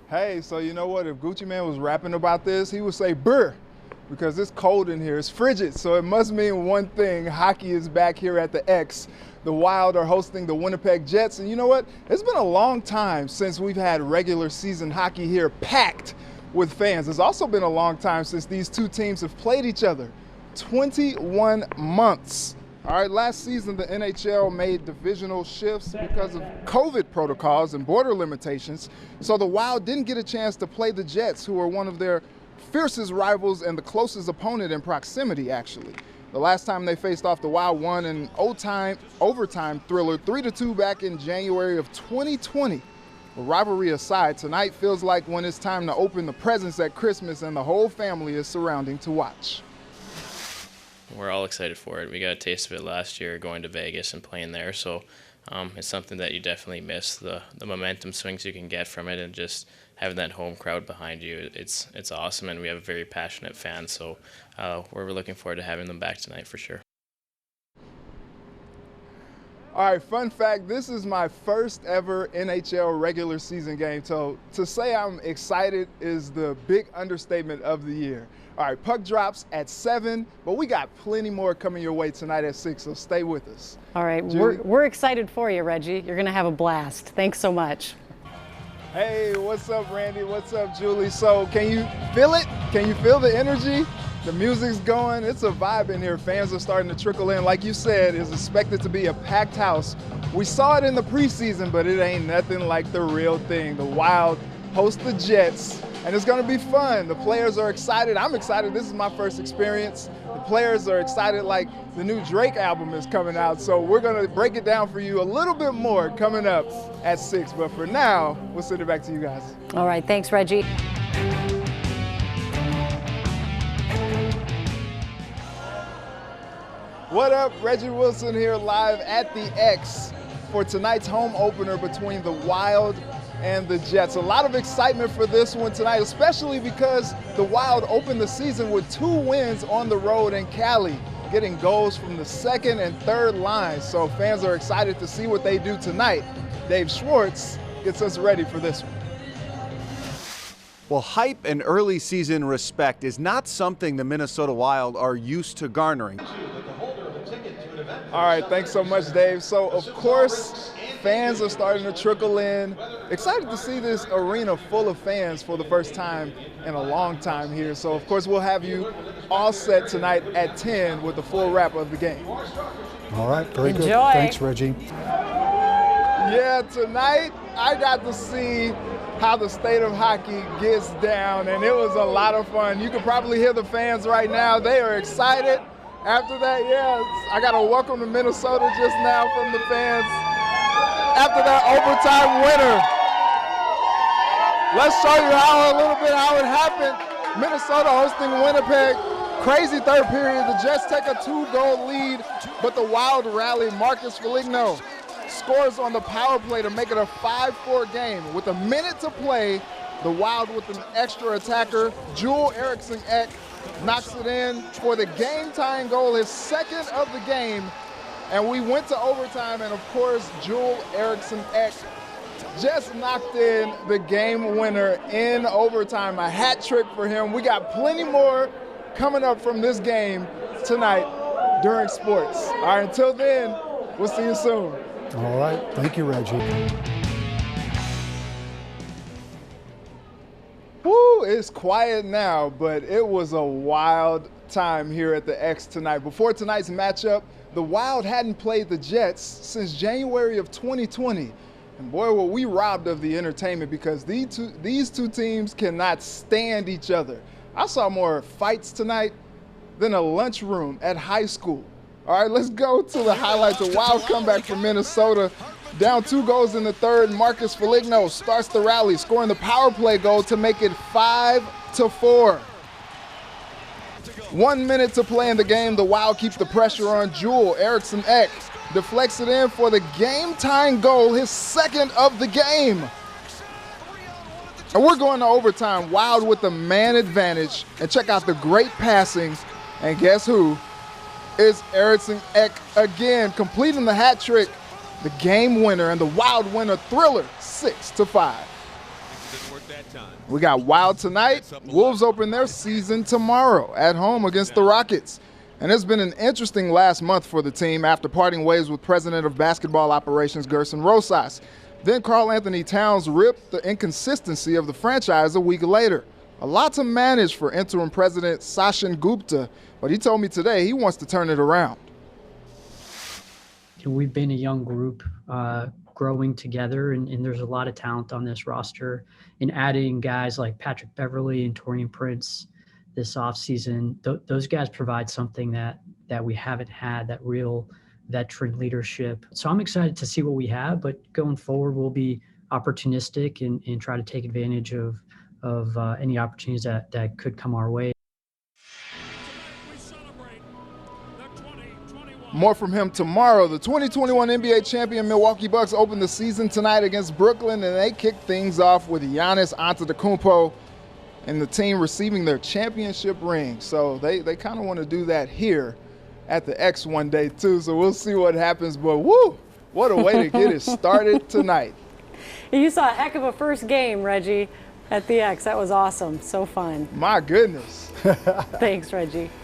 Hey, so you know what? If Gucci Mane was rapping about this, he would say "brr," because it's cold in here. It's frigid, so it must mean one thing. Hockey is back here at the X. The Wild are hosting the Winnipeg Jets, and you know what? It's been a long time since we've had regular season hockey here packed with fans. It's also been a long time since these two teams have played each other. 21 months. All right, last season the NHL made divisional shifts because of COVID protocols and border limitations, so the Wild didn't get a chance to play the Jets, who are one of their fiercest rivals and the closest opponent in proximity, actually. The last time they faced off, the Wild won an overtime thriller 3-2 back in January of 2020. But rivalry aside, tonight feels like when it's time to open the presents at Christmas and the whole family is surrounding to watch. We're all excited for it. We got a taste of it last year going to Vegas and playing there, so it's something that you definitely miss, the momentum swings you can get from it, and just having that home crowd behind you. It's awesome, and we have very passionate fans, so we're looking forward to having them back tonight for sure. All right, fun fact, this is my first ever NHL regular season game, so to say I'm excited is the big understatement of the year. All right, puck drops at 7, but we got plenty more coming your way tonight at 6, so stay with us. All right, we're excited for you, Reggie. You're going to have a blast. Thanks so much. Hey, what's up, Randy? What's up, Julie? So can you feel it? Can you feel the energy? The music's going. It's a vibe in here. Fans are starting to trickle in. Like you said, it's expected to be a packed house. We saw it in the preseason, but it ain't nothing like the real thing. The Wild host the Jets, and it's going to be fun. The players are excited. I'm excited. This is my first experience. The players are excited like the new Drake album is coming out. So we're going to break it down for you a little bit more coming up at 6. But for now, we'll send it back to you guys. All right. Thanks, Reggie. What up? Reggie Wilson here live at the X for tonight's home opener between the Wild and the Jets. A lot of excitement for this one tonight, especially because the Wild opened the season with 2 wins on the road in Cali, getting goals from the second and third lines. So fans are excited to see what they do tonight. Dave Schwartz gets us ready for this one. Well, hype and early season respect is not something the Minnesota Wild are used to garnering. All right, thanks so much, Dave. So, of course, fans are starting to trickle in. Excited to see this arena full of fans for the first time in a long time here. So, of course, we'll have you all set tonight at 10 with the full wrap of the game. All right, very good. Enjoy. Thanks, Reggie. Yeah, tonight I got to see how the state of hockey gets down, and it was a lot of fun. You can probably hear the fans right now. They are excited. After that, yeah, I got a welcome to Minnesota just now from the fans after that overtime winner. Let's show you how it happened. Minnesota hosting Winnipeg. Crazy third period. The Jets take a 2-goal lead, but the Wild rally. Marcus Foligno scores on the power play to make it a 5-4 game. With a minute to play, the Wild with an extra attacker, Joel Eriksson Ek, knocks it in for the game-tying goal, his second of the game. And we went to overtime, and of course, Joel Eriksson Ek just knocked in the game winner in overtime. A hat trick for him. We got plenty more coming up from this game tonight during sports. All right, until then, we'll see you soon. All right, thank you, Reggie. Woo, it's quiet now, but it was a wild time here at the X tonight. Before tonight's matchup, the Wild hadn't played the Jets since January of 2020. And boy, were we robbed of the entertainment because these two teams cannot stand each other. I saw more fights tonight than a lunchroom at high school. All right, let's go to the highlights. A Wild comeback from Minnesota. Down 2 goals in the third, Marcus Foligno starts the rally, scoring the power play goal to make it 5-4. 1 minute to play in the game. The Wild keeps the pressure on. Joel Eriksson Ek deflects it in for the game-tying goal, his second of the game. And we're going to overtime. Wild with the man advantage. And check out the great passing. And guess who? It's Eriksson Ek again, completing the hat trick. The game winner and the Wild winner thriller, 6-5. We got Wild tonight. Wolves open their season tomorrow at home against the Rockets. And it's been an interesting last month for the team after parting ways with President of Basketball Operations Gerson Rosas. Then Karl Anthony Towns ripped the inconsistency of the franchise a week later. A lot to manage for interim president Sachin Gupta, but he told me today he wants to turn it around. We've been a young group growing together, and there's a lot of talent on this roster. And adding guys like Patrick Beverley and Taurean Prince this offseason, those guys provide something that we haven't had, that real veteran leadership. So I'm excited to see what we have, but going forward, we'll be opportunistic and try to take advantage of any opportunities that could come our way. More from him tomorrow. The 2021 NBA champion Milwaukee Bucks open the season tonight against Brooklyn, and they kick things off with Giannis Antetokounmpo and the team receiving their championship ring. So they kind of want to do that here at the X one day too. So we'll see what happens. But woo, what a way to get it started tonight. You saw a heck of a first game, Reggie, at the X. That was awesome. So fun. My goodness. Thanks, Reggie.